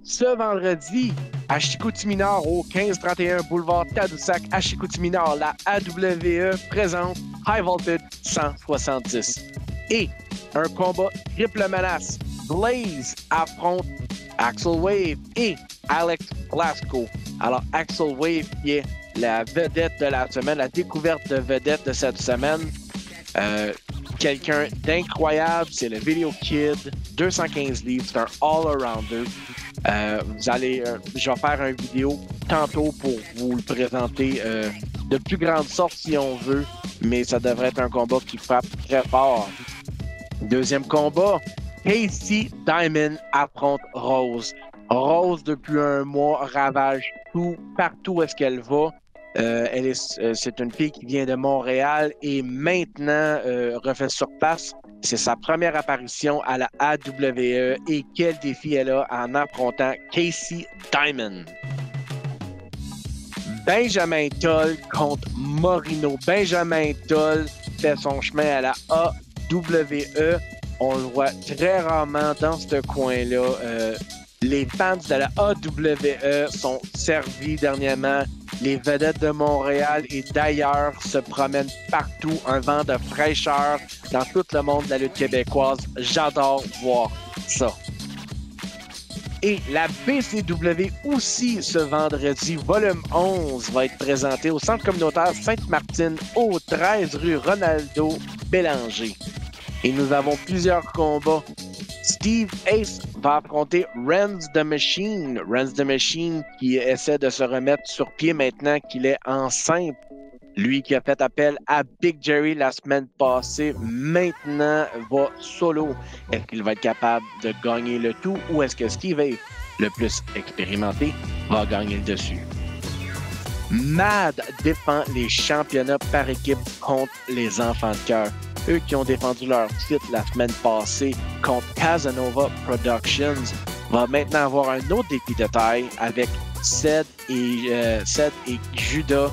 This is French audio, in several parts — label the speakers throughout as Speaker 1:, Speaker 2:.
Speaker 1: Ce vendredi, à Chicoutimi-Nord, au 1531 boulevard Tadoussac, à Chicoutimi-Nord, la AWE présente High Voltage 170. Et un combat triple menace. Blaze affronte Axel Wave et Alex Blasco. Alors, Axel Wave qui est la vedette de la semaine, la découverte de vedette de cette semaine. Quelqu'un d'incroyable, c'est le Video Kid, 215 livres, c'est un all-arounder. Je vais faire une vidéo tantôt pour vous le présenter de plus grande sorte si on veut, mais ça devrait être un combat qui frappe très fort. Deuxième combat, Casey Diamond affronte Rose. Rose, depuis un mois, ravage partout où est-ce qu'elle va. C'est une fille qui vient de Montréal et maintenant refait surface. C'est sa première apparition à la AWE et quel défi elle a en affrontant Casey Diamond. Benjamin Toll contre Morino. Benjamin Toll fait son chemin à la AWE. On le voit très rarement dans ce coin-là. Les fans de la AWE sont servis dernièrement. Les vedettes de Montréal et d'ailleurs se promènent partout. Un vent de fraîcheur dans tout le monde de la lutte québécoise. J'adore voir ça. Et la BCW aussi ce vendredi, volume 11, va être présenté au Centre communautaire Sainte-Martine, au 13 rue Ronaldo Bélanger. Et nous avons plusieurs combats. Steve Ace va affronter Renz the Machine. Renz the Machine qui essaie de se remettre sur pied maintenant qu'il est enceinte. Lui qui a fait appel à Big Jerry la semaine passée, maintenant va solo. Est-ce qu'il va être capable de gagner le tout ou est-ce que Steve Ace, le plus expérimenté, va gagner le dessus? MAD défend les championnats par équipe contre les enfants de cœur. Eux qui ont défendu leur titre la semaine passée contre Casanova Productions va maintenant avoir un autre défi de taille avec Ced et Judas,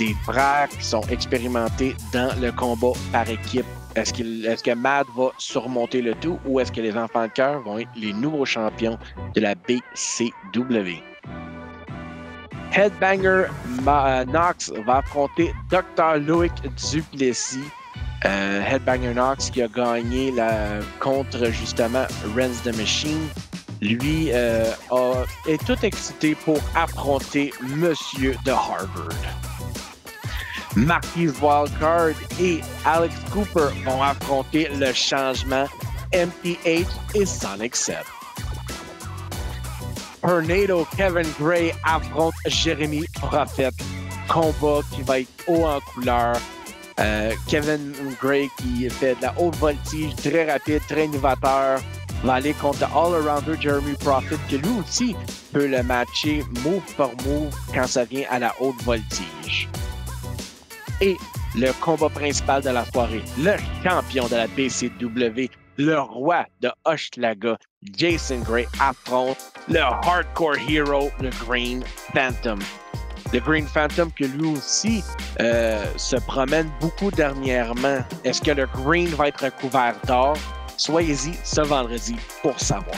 Speaker 1: des frères qui sont expérimentés dans le combat par équipe. Est-ce que MAD va surmonter le tout ou est-ce que les enfants de cœur vont être les nouveaux champions de la BCW? Headbanger Knox va affronter Dr. Loïc Duplessis. Headbanger Knox qui a gagné contre justement Renz the Machine. Lui est tout excité pour affronter Monsieur de Harvard. Marquise Wildcard et Alex Cooper vont affronter le changement MPH et Sonic 7. Tornado Kevin Gray affronte Jérémy Prophet. Combat qui va être haut en couleur. Kevin Gray qui fait de la haute voltige, très rapide, très innovateur, va aller contre le all-arounder Jeremy Prophet qui lui aussi peut le matcher move par move quand ça vient à la haute voltige. Et le combat principal de la soirée, le champion de la BCW, le roi de Hochelaga, Jason Gray affronte le hardcore hero, le Green Phantom. Le Green Phantom que lui aussi se promène beaucoup dernièrement. Est-ce que le Green va être recouvert d'or? Soyez-y ce vendredi pour savoir.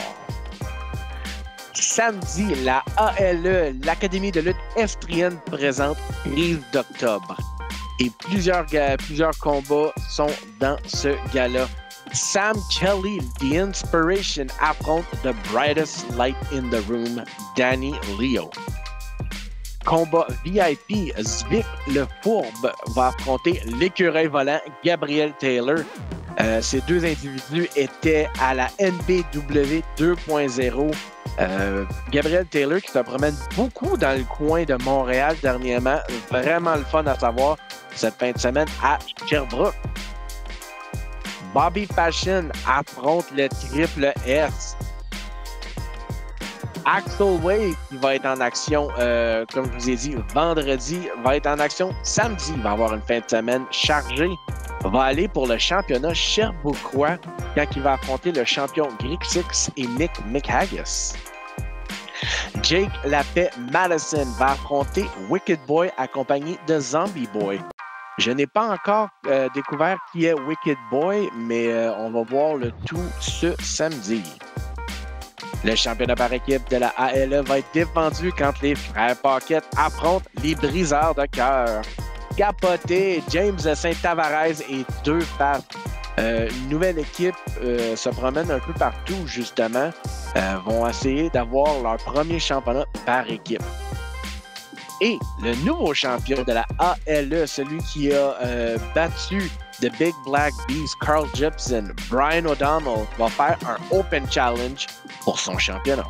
Speaker 1: Samedi, la ALE, l'Académie de lutte estrienne, présente Crise d'octobre. Et plusieurs combats sont dans ce gala. Sam Kelly, The Inspiration, affronte The Brightest Light in the Room, Danny Leo. Combat VIP, Zvic le Fourbe va affronter l'écureuil volant Gabriel Taylor. Ces deux individus étaient à la NBW 2.0. Gabriel Taylor qui se promène beaucoup dans le coin de Montréal dernièrement. Vraiment le fun à savoir cette fin de semaine à Sherbrooke. Bobby Fashion affronte le Triple S. Axel Wave qui va être en action, comme je vous ai dit, vendredi, va être en action samedi. Il va avoir une fin de semaine chargée. Va aller pour le championnat Sherbrookeois quand il va affronter le champion Greek Six et Nick McHaggis. Jake Lapaix Madison va affronter Wicked Boy accompagné de Zombie Boy. Je n'ai pas encore découvert qui est Wicked Boy, mais on va voir le tout ce samedi. Le championnat par équipe de la ALE va être défendu quand les frères Paquette affrontent les briseurs de cœur. Capoté, James Saint-Tavares et Deux Faces. Une nouvelle équipe se promène un peu partout, justement. Vont essayer d'avoir leur premier championnat par équipe. Et le nouveau champion de la ALE, celui qui a battu The Big Black Beast, Carl Gibson, Brian O'Donnell, va faire un Open Challenge pour son championnat.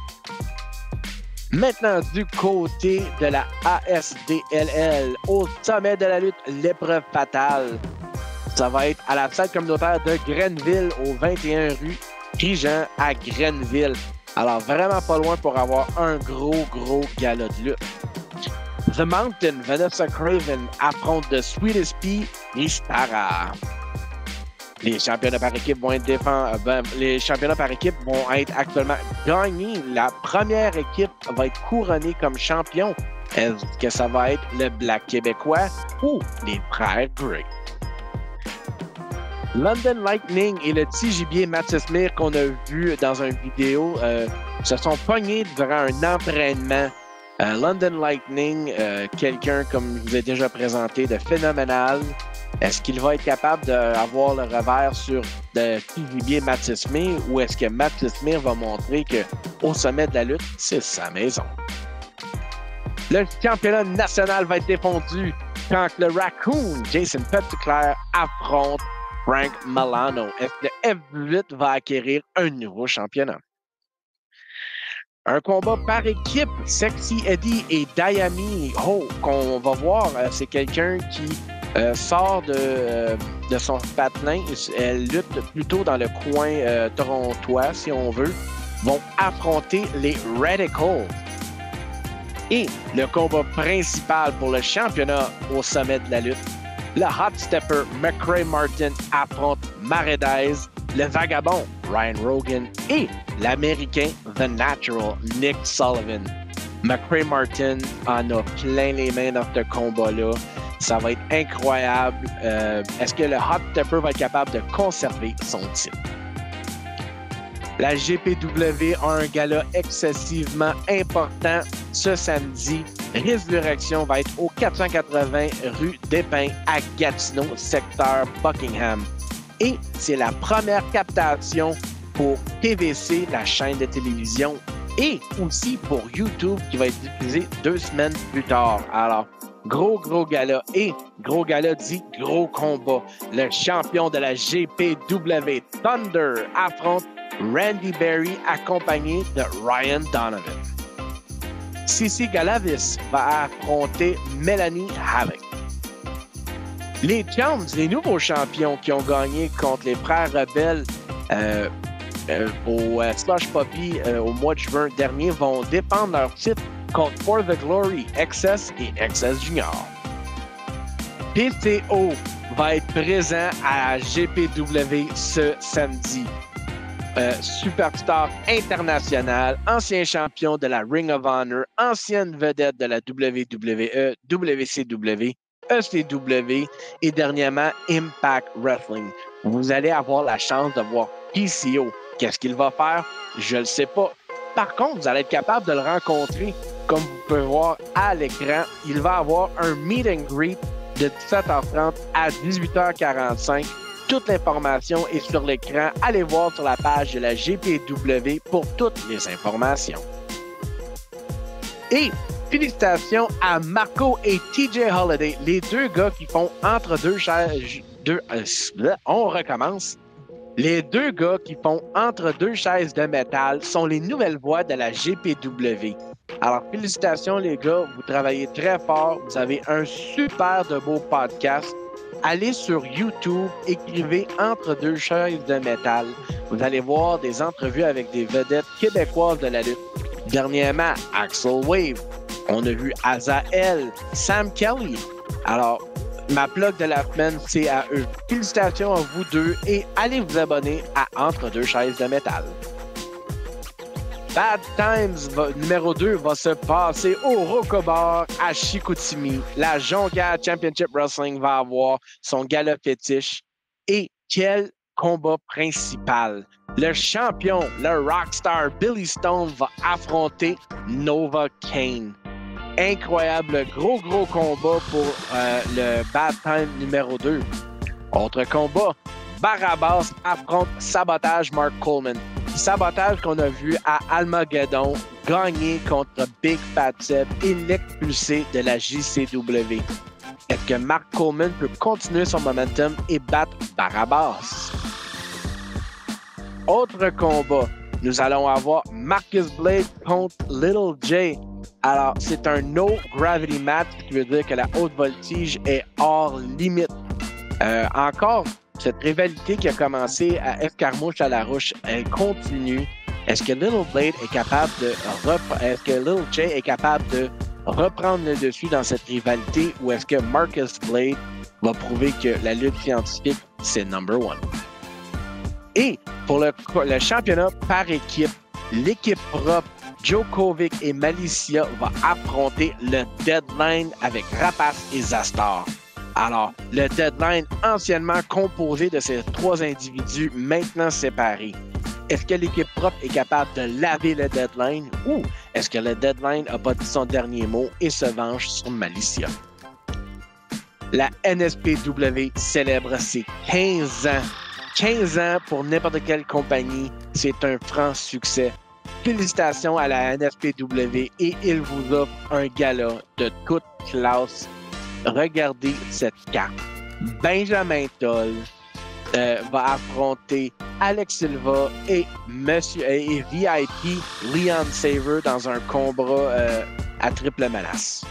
Speaker 1: Maintenant, du côté de la ASDLL, au sommet de la lutte, l'épreuve fatale. Ça va être à la salle communautaire de Grenville, au 21 rue Grigeon à Grenville. Alors, vraiment pas loin pour avoir un gros gala de lutte. The Mountain, Vanessa Craven affronte The Sweetest Pea et Stara. Les championnats par équipe vont être les championnats par équipe vont être actuellement gagnés. La première équipe va être couronnée comme champion. Est-ce que ça va être le Black québécois ou les frères Gray? London Lightning et le petit gibier Matismir qu'on a vu dans une vidéo se sont pognés durant un entraînement. London Lightning, quelqu'un, comme je vous ai déjà présenté, de phénoménal. Est-ce qu'il va être capable d'avoir le revers sur le petit gibier Matismir ou est-ce que Matismir va montrer qu'au sommet de la lutte, c'est sa maison? Le championnat national va être défendu quand le Raccoon, Jason Petitclerc, affronte Frank Milano. Est-ce que le F8 va acquérir un nouveau championnat? Un combat par équipe, Sexy Eddie et Dayami. Qu'on va voir, c'est quelqu'un qui sort de son patelin. Elle lutte plutôt dans le coin torontois, si on veut. Vont affronter les Radicals. Et le combat principal pour le championnat au sommet de la lutte, le Hot Stepper McCray Martin affronte Maredez, le Vagabond Ryan Rogan et l'Américain The Natural Nick Sullivan. McCray Martin en a plein les mains dans ce combat-là. Ça va être incroyable. Est-ce que le Hot Stepper va être capable de conserver son titre? La GPW a un gala excessivement important ce samedi. Résurrection va être au 480 rue des Pins à Gatineau, secteur Buckingham. Et c'est la première captation pour TVC, la chaîne de télévision, et aussi pour YouTube qui va être diffusée 2 semaines plus tard. Alors, gros gala. Et gros gala dit gros combat. Le champion de la GPW, Thunder, affronte Randy Berry accompagné de Ryan Donovan. Cici Galavis va affronter Melanie Havoc. Les Chums, les nouveaux champions qui ont gagné contre les frères rebelles au Slush Puppy au mois de juin dernier vont défendre leur titre contre For the Glory, XS et XS Junior. PTO va être présent à GPW ce samedi. Superstar international, ancien champion de la Ring of Honor, ancienne vedette de la WWE, WCW, ECW et dernièrement Impact Wrestling. Vous allez avoir la chance de voir PCO. Qu'est-ce qu'il va faire? Je ne le sais pas. Par contre, vous allez être capable de le rencontrer. Comme vous pouvez voir à l'écran, il va avoir un meet and greet de 17h30 à 18h45. Toute l'information est sur l'écran. Allez voir sur la page de la GPW pour toutes les informations. Et félicitations à Marco et TJ Holiday, les deux gars qui font entre deux chaises. On recommence. Les deux gars qui font entre deux chaises de métal sont les nouvelles voix de la GPW. Alors, félicitations les gars, vous travaillez très fort, vous avez un super de beau podcast. Allez sur YouTube, écrivez Entre deux chaises de métal. Vous allez voir des entrevues avec des vedettes québécoises de la lutte. Dernièrement, Axel Wave. On a vu Azael, Sam Kelly. Alors, ma plug de la semaine, c'est à eux. Félicitations à vous deux et allez vous abonner à Entre deux chaises de métal. Bad Times numéro 2 va se passer au Rocobar à Chicoutimi. La Jonquière Championship Wrestling va avoir son gala fétiche. Et quel combat principal. Le champion, le rockstar Billy Stone va affronter Nova Kane. Incroyable, gros combat pour le Bad Time numéro 2. Autre combat, Barabas affronte Sabotage Mark Coleman. Sabotage qu'on a vu à Almageddon gagner contre Big Fat Seb et l'expulsé de la JCW. Est-ce que Mark Coleman peut continuer son momentum et battre Barabas? Autre combat, nous allons avoir Marcus Blade contre Little J. Alors, c'est un no gravity match, ce qui veut dire que la haute voltige est hors limite. Encore, cette rivalité qui a commencé à Escarmouche à la Rouche, elle continue. Est-ce que Little Blade est capable de est-ce que Little J est capable de reprendre le dessus dans cette rivalité ou est-ce que Marcus Blade va prouver que la lutte scientifique, c'est number one? Et pour le championnat par équipe, l'équipe propre, Djokovic et Malicia vont affronter le Deadline avec Rapace et Zastar. Alors, le Deadline anciennement composé de ces trois individus maintenant séparés. Est-ce que l'équipe propre est capable de laver le Deadline ou est-ce que le Deadline n'a pas dit son dernier mot et se venge sur Malicia? La NSPW célèbre ses 15 ans. 15 ans pour n'importe quelle compagnie, c'est un franc succès. Félicitations à la NSPW et il vous offre un gala de toute classe. Regardez cette carte. Benjamin Toll va affronter Alex Silva et VIP Leon Saver dans un combat à triple menace.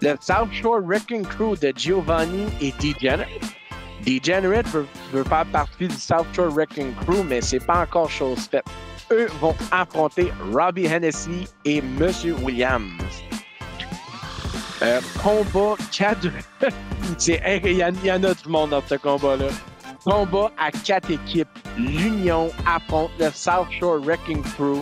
Speaker 1: Le South Shore Wrecking Crew de Giovanni et Degenerate. Degenerate veut faire partie du South Shore Wrecking Crew, mais c'est pas encore chose faite. Eux vont affronter Robbie Hennessy et Monsieur Williams. Combat 4. Il y en a tout le monde dans ce combat-là. Combat à 4 équipes. L'Union affronte le South Shore Wrecking Crew,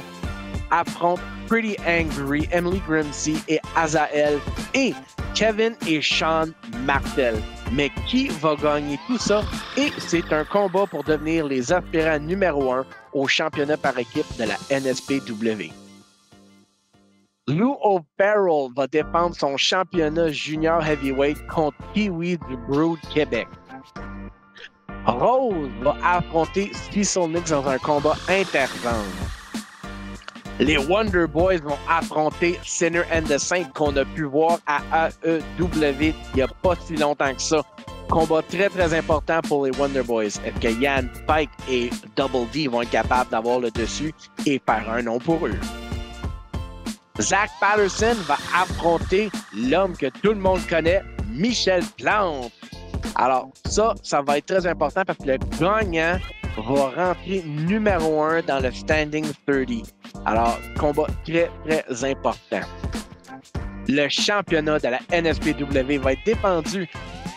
Speaker 1: affronte Pretty Angry, Emily Grimsey et Azael, et Kevin et Sean Martel. Mais qui va gagner tout ça? Et c'est un combat pour devenir les aspirants numéro 1 au championnat par équipe de la NSPW. Lou O'Farrell va défendre son championnat junior heavyweight contre Kiwi du Brood Québec. Rose va affronter Cecil Nix dans un combat intergendre. Les Wonder Boys vont affronter Sinner and the Saint qu'on a pu voir à AEW il n'y a pas si longtemps que ça. Combat très important pour les Wonder Boys. Est-ce que Yann Pike et Double D vont être capables d'avoir le dessus et faire un nom pour eux? Zach Patterson va affronter l'homme que tout le monde connaît, Michel Plante. Alors, ça va être très important parce que le gagnant va rentrer numéro 1 dans le Standing 30. Alors, combat très important. Le championnat de la NSPW va être défendu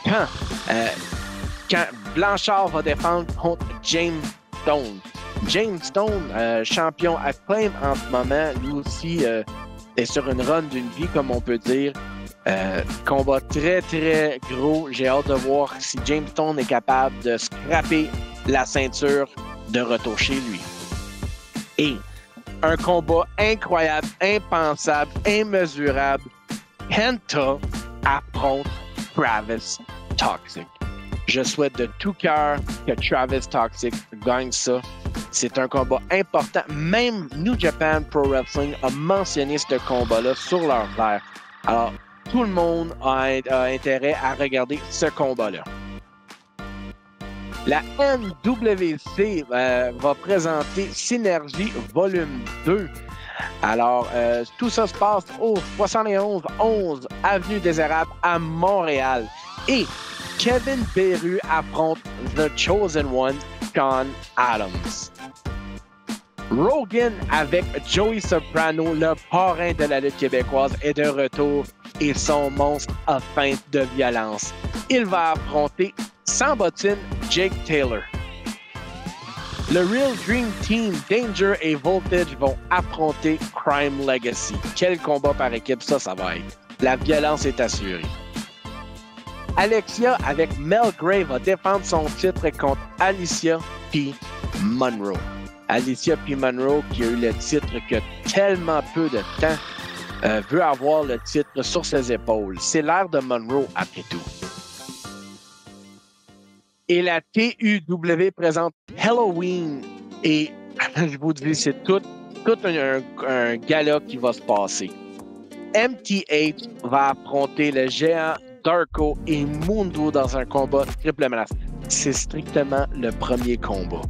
Speaker 1: quand Blanchard va défendre contre James Stone. James Stone, champion Acclaim en ce moment, lui aussi est sur une run d'une vie, comme on peut dire. Combat très gros. J'ai hâte de voir si James Stone est capable de scraper la ceinture de retour chez lui. Et un combat incroyable, impensable, immesurable. Penta affronte Travis Toxic. Je souhaite de tout cœur que Travis Toxic gagne ça. C'est un combat important. Même New Japan Pro Wrestling a mentionné ce combat-là sur leur verre. Alors, tout le monde a intérêt à regarder ce combat-là. La NWC va présenter Synergie Volume 2. Alors, tout ça se passe au 71-11 Avenue des Érables à Montréal. Et Kevin Beru affronte The Chosen One, Sean Adams. Rogan avec Joey Soprano, le parrain de la lutte québécoise, est de retour et son monstre a faim de violence. Il va affronter sans bottine Jake Taylor. Le Real Dream Team, Danger et Voltage vont affronter Crime Legacy. Quel combat par équipe ça va être. La violence est assurée. Alexia, avec Mel Gray, va défendre son titre contre Alicia P. Monroe. Alicia P. Monroe, qui a eu le titre que tellement peu de temps, veut avoir le titre sur ses épaules. C'est l'ère de Monroe, après tout. Et la TUW présente Halloween. Et je vous dis, c'est tout un gala qui va se passer. MTH va affronter le géant Darko et Mundo dans un combat triple menace. C'est strictement le premier combat.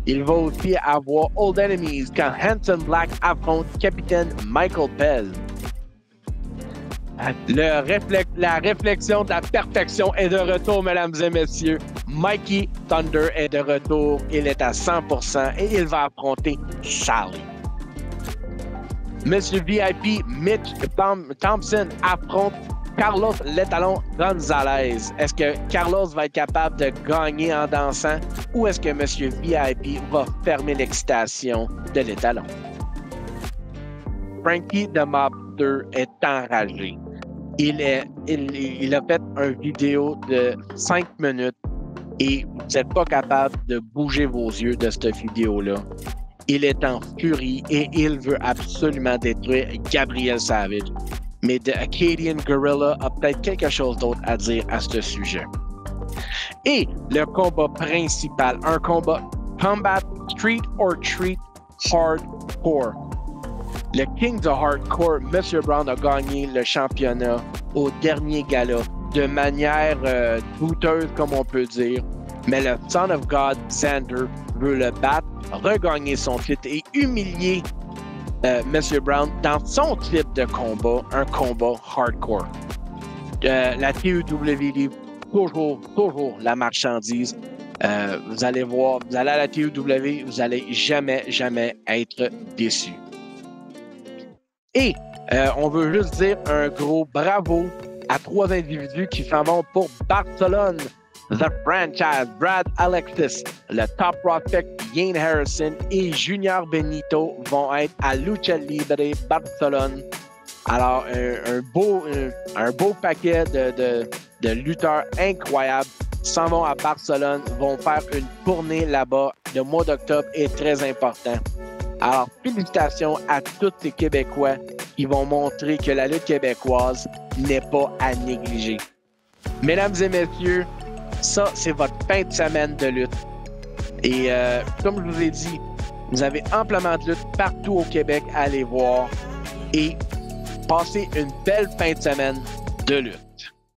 Speaker 1: Il va aussi avoir Old Enemies quand Handsome Black affronte Capitaine Michael Bell. La réflexion de la perfection est de retour, mesdames et messieurs. Mikey Thunder est de retour. Il est à 100% et il va affronter Sally. Monsieur VIP, Mitch Thompson affronte Carlos L'étalon Gonzalez. Est-ce que Carlos va être capable de gagner en dansant ou est-ce que Monsieur VIP va fermer l'excitation de l'étalon? Frankie the Mobster est enragé. Il a fait une vidéo de 5 minutes et vous n'êtes pas capable de bouger vos yeux de cette vidéo-là. Il est en furie et il veut absolument détruire Gabriel Savage. Mais The Acadian Gorilla a peut-être quelque chose d'autre à dire à ce sujet. Et le combat principal, un combat Combat Street or Treat Hardcore. Le King de Hardcore, M. Brown, a gagné le championnat au dernier gala de manière douteuse, comme on peut dire. Mais le Son of God, Xander, veut le battre, regagner son titre et humilier M. Brown dans son type de combat, un combat hardcore. La TUW livre toujours la marchandise. Vous allez voir, vous allez à la TUW, vous allez jamais être déçus. Et on veut juste dire un gros bravo à 3 individus qui s'en vont pour Barcelone. The Franchise, Brad Alexis, le Top Prospect Ian Harrison et Junior Benito vont être à Lucha Libre Barcelone. Alors, un beau paquet de lutteurs incroyables s'en vont à Barcelone, vont faire une tournée là-bas. Le mois d'octobre est très important. Alors, félicitations à tous ces Québécois qui vont montrer que la lutte québécoise n'est pas à négliger. Mesdames et messieurs, ça, c'est votre fin de semaine de lutte. Et comme je vous ai dit, vous avez amplement de lutte partout au Québec à aller voir. Et passez une belle fin de semaine de lutte.